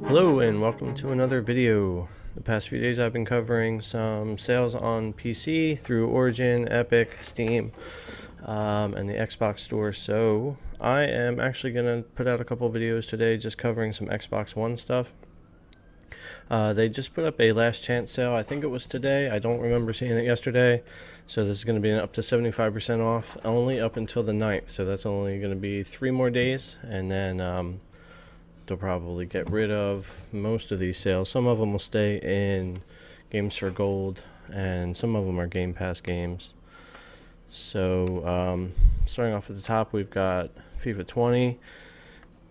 Hello and welcome to another video. The past few days I've been covering some sales on PC through Origin, Epic, Steam, and the Xbox store. So I am actually going to put out a couple videos today just covering some Xbox One stuff. They just put up a last chance sale. I think it was today. I don't remember seeing it yesterday. So this is going to be up to 75% off, only up until the 9th. So that's only going to be 3 more days, and then they'll probably get rid of most of these sales. Some of them will stay in Games for Gold, and some of them are Game Pass games. So starting off at the top, we've got FIFA 20,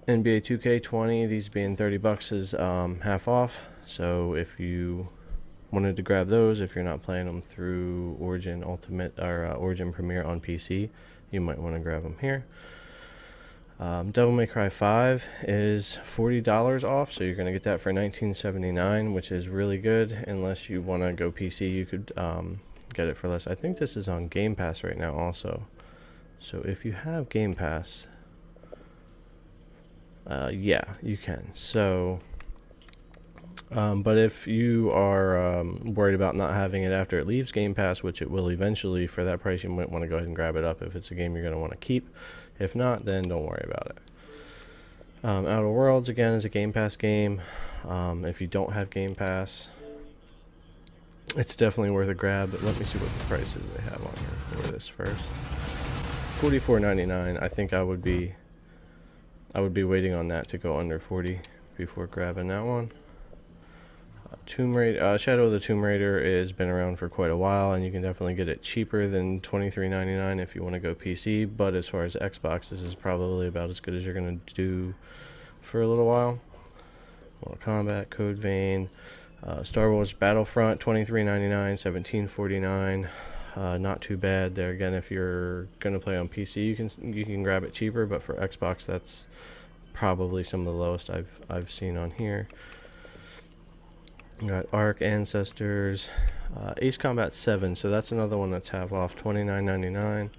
NBA 2K 20. These being $30 is half off. So if you wanted to grab those, if you're not playing them through Origin Ultimate or Origin Premier on PC, you might want to grab them here. Devil May Cry 5 is $40 off, so you're going to get that for $19.79, which is really good. Unless you want to go PC, you could get it for less. I think this is on Game Pass right now also. So if you have Game Pass, yeah, you can. So, but if you are worried about not having it after it leaves Game Pass, which it will eventually, for that price you might want to go ahead and grab it up if it's a game you're going to want to keep. If not, then don't worry about it. Outer Worlds, again, is a Game Pass game. If you don't have Game Pass, it's definitely worth a grab. But let me see what the prices they have on here for this first. $44.99. I think I would be waiting on that to go under 40 before grabbing that one. Tomb Raider, Shadow of the Tomb Raider has been around for quite a while, and you can definitely get it cheaper than $23.99 if you want to go PC. But as far as Xbox, this is probably about as good as you're going to do for a little while. Mortal Kombat, Code Vein, Star Wars Battlefront, $23.99, $17.49. Not too bad there. Again, if you're going to play on PC, you can grab it cheaper, but for Xbox, that's probably some of the lowest I've seen on here. We got Ark, Ancestors, Ace Combat 7, so that's another one that's half off, $29.99.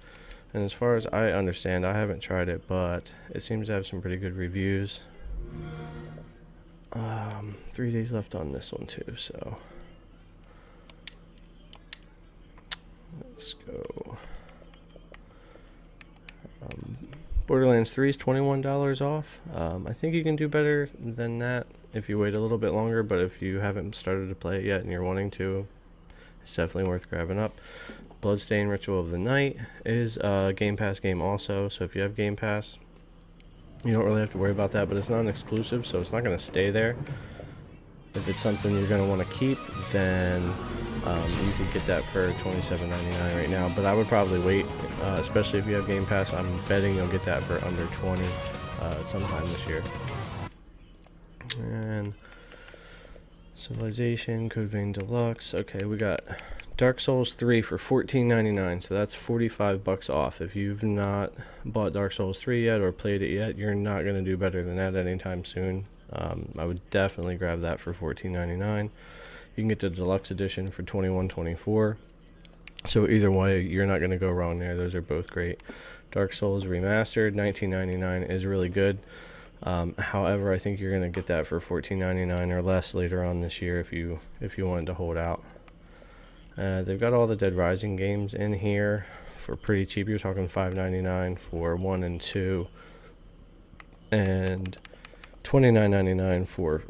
And as far as I understand, I haven't tried it, but it seems to have some pretty good reviews. 3 days left on this one too, so let's go. Borderlands 3 is $21 off. I think you can do better than that if you wait a little bit longer, but if you haven't started to play it yet and you're wanting to, it's definitely worth grabbing up. Bloodstained Ritual of the Night is a Game Pass game also, so if you have Game Pass, you don't really have to worry about that, but it's not an exclusive, so it's not going to stay there. If it's something you're going to want to keep, then you could get that for $27.99 right now, but I would probably wait, especially if you have Game Pass. I'm betting you'll get that for under $20 sometime this year. And Civilization, Code Vein Deluxe. Okay, we got Dark Souls 3 for $14.99, so that's $45 off. If you've not bought Dark Souls 3 yet or played it yet, you're not going to do better than that anytime soon. I would definitely grab that for $14.99. You can get the Deluxe Edition for $21.24. So either way, you're not going to go wrong there. Those are both great. Dark Souls Remastered, $19.99 is really good. However, I think you're going to get that for $14.99 or less later on this year if you wanted to hold out. They've got all the Dead Rising games in here for pretty cheap. You're talking $5.99 for 1 and 2, and $29.99 for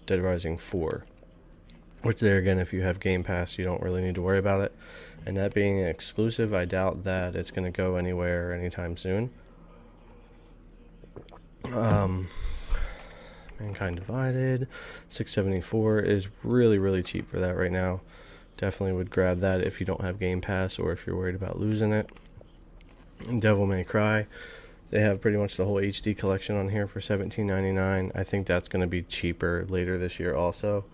Dead Rising 4. Which there again, if you have Game Pass, you don't really need to worry about it. And that being an exclusive, I doubt that it's going to go anywhere anytime soon. Mankind Divided, $6.74 is really cheap for that right now. Definitely would grab that if you don't have Game Pass or if you're worried about losing it. And Devil May Cry, they have pretty much the whole HD collection on here for $17.99. I think that's going to be cheaper later this year also.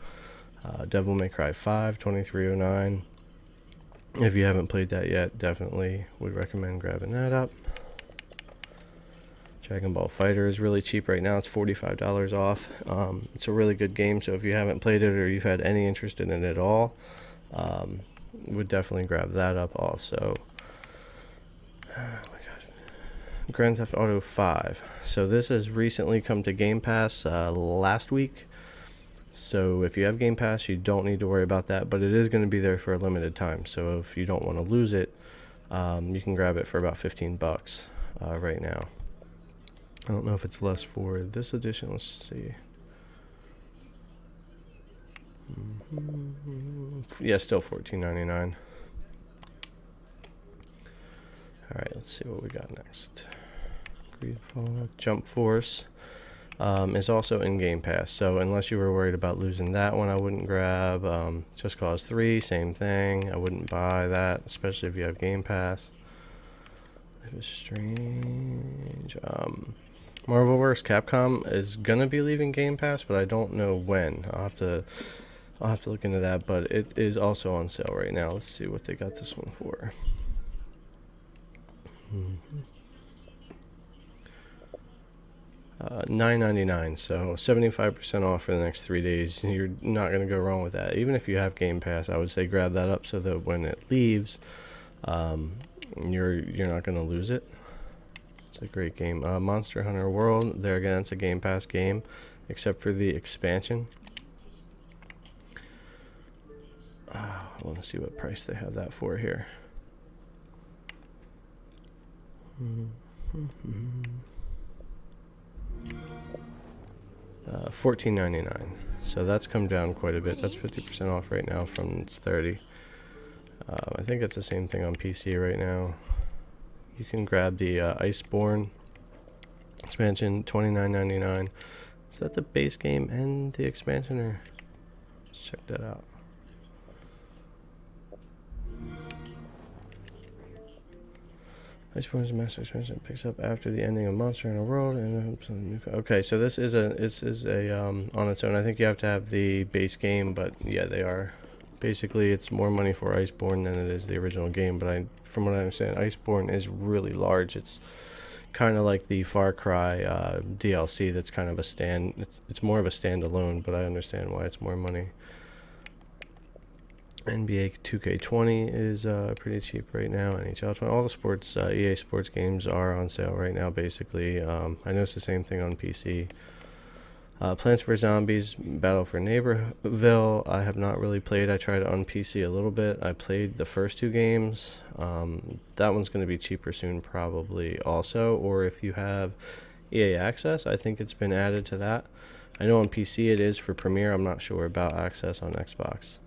Devil May Cry 5, $23.09. If you haven't played that yet, definitely would recommend grabbing that up. Dragon Ball Fighter is really cheap right now. It's $45 off. It's a really good game, so if you haven't played it or you've had any interest in it at all, would definitely grab that up also. Oh my god. Grand Theft Auto 5. So this has recently come to Game Pass last week. So if you have Game Pass, you don't need to worry about that, but it is going to be there for a limited time. So if you don't want to lose it, you can grab it for about 15 bucks right now. I don't know if it's less for this edition. Let's see. Yeah, still $14.99. Alright, let's see what we got next. Greedfall, Jump Force is also in Game Pass, so unless you were worried about losing that one, I wouldn't grab. Just Cause 3, same thing. I wouldn't buy that, especially if you have Game Pass. Life is Strange. Marvel vs. Capcom is gonna be leaving Game Pass, but I don't know when. I'll have to look into that, but it is also on sale right now. Let's see what they got this one for. $9.99, so 75% off for the next 3 days. You're not going to go wrong with that. Even if you have Game Pass, I would say grab that up so that when it leaves, you're not going to lose it. It's a great game. Monster Hunter World, there again, it's a Game Pass game, except for the expansion. I want to see what price they have that for here. $14.99. So that's come down quite a bit. That's 50% off right now from its 30. I think it's the same thing on PC right now. You can grab the Iceborne expansion, $29.99. Is that the base game and the expansion, or let's check that out. Iceborne's Master Expansion picks up after the ending of Monster Hunter World, and okay, so this is a on its own. I think you have to have the base game, but yeah, they are. Basically, it's more money for Iceborne than it is the original game. But from what I understand, Iceborne is really large. It's kind of like the Far Cry DLC. That's kind of a It's more of a standalone, but I understand why it's more money. NBA 2K20 is pretty cheap right now. NHL 20, all the sports EA Sports games are on sale right now. Basically, I know it's the same thing on PC. Plants vs Zombies: Battle for Neighborville. I have not really played. I tried it on PC a little bit. I played the first 2 games. That one's going to be cheaper soon, probably also. Or if you have EA Access, I think it's been added to that. I know on PC it is for Premiere. I'm not sure about Access on Xbox.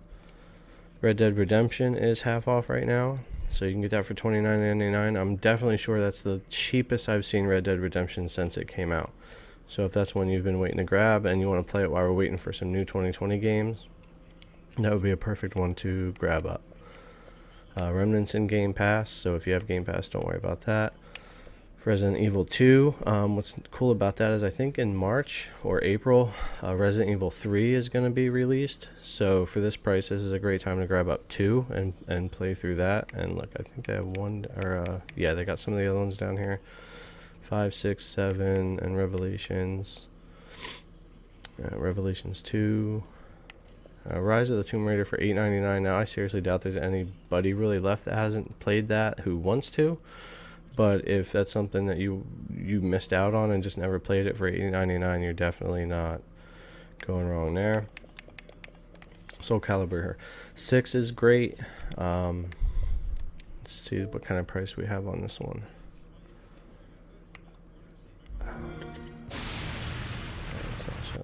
Red Dead Redemption is half off right now, so you can get that for $29.99. I'm definitely sure that's the cheapest I've seen Red Dead Redemption since it came out. So if that's one you've been waiting to grab and you want to play it while we're waiting for some new 2020 games, that would be a perfect one to grab up. Remnants in Game Pass, so if you have Game Pass, don't worry about that. Resident Evil 2, what's cool about that is I think in March or April, Resident Evil 3 is going to be released. So for this price, this is a great time to grab up 2 and play through that. And look, I think they have one, or yeah, they got some of the other ones down here. 5, 6, 7, and Revelations. Revelations 2. Rise of the Tomb Raider for $8.99. Now, I seriously doubt there's anybody really left that hasn't played that who wants to. But if that's something that you missed out on and just never played it for $8.99, you're definitely not going wrong there. Soul Calibur 6 is great. Let's see what kind of price we have on this one.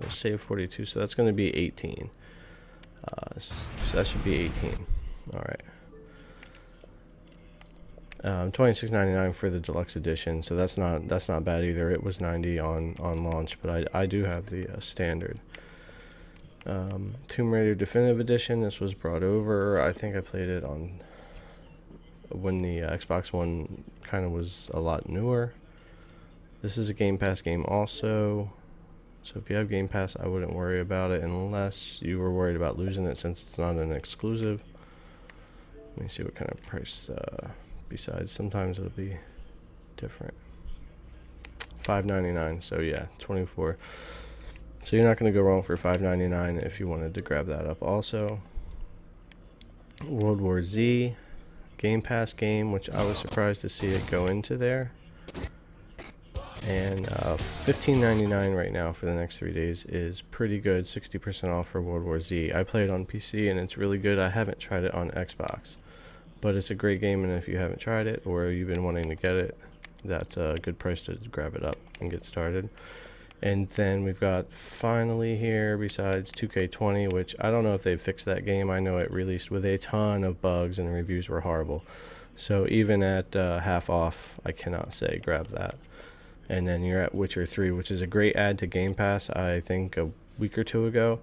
Save 42, so that's going to be 18. So that should be 18. All right. $26.99 for the deluxe edition, so that's not bad either. It was $90 on launch, but I do have the standard. Tomb Raider Definitive Edition. This was brought over. I think I played it on when the Xbox One kind of was a lot newer. This is a Game Pass game also, so if you have Game Pass, I wouldn't worry about it unless you were worried about losing it since it's not an exclusive. Let me see what kind of price. Besides, sometimes it'll be different. $5.99, so yeah, 24. So you're not going to go wrong for $5.99 if you wanted to grab that up. Also, World War Z Game Pass game, which I was surprised to see it go into there. And $15.99 right now for the next 3 days is pretty good. 60% off for World War Z. I play it on PC and it's really good. I haven't tried it on Xbox, but it's a great game, and if you haven't tried it or you've been wanting to get it, that's a good price to grab it up and get started. And then we've got finally here, besides 2K20, which I don't know if they've fixed that game. I know it released with a ton of bugs and the reviews were horrible. So even at half off, I cannot say grab that. And then you're at Witcher 3, which is a great add to Game Pass, I think a week or two ago.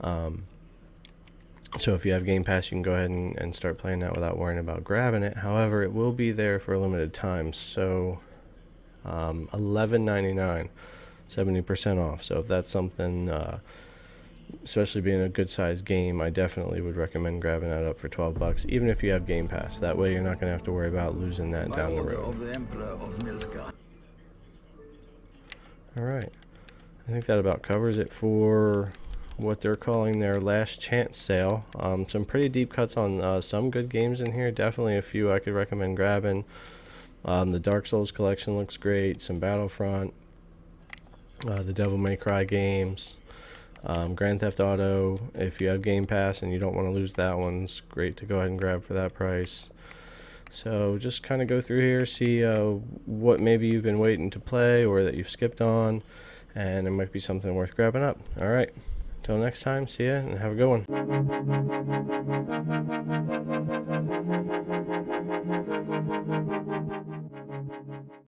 So if you have Game Pass, you can go ahead and start playing that without worrying about grabbing it. However, it will be there for a limited time. So $11.99, 70% off. So if that's something, especially being a good sized game, I definitely would recommend grabbing that up for $12, even if you have Game Pass. That way you're not going to have to worry about losing that down the road. Alright, I think that about covers it for what they're calling their last chance sale. Some pretty deep cuts on some good games in here. Definitely a few I could recommend grabbing. The Dark Souls collection looks great. Some Battlefront, the Devil May Cry games, Grand Theft Auto. If you have Game Pass and you don't want to lose that one, it's great to go ahead and grab for that price. So just kind of go through here, see what maybe you've been waiting to play or that you've skipped on, and it might be something worth grabbing up. All right, until next time, see ya and have a good one.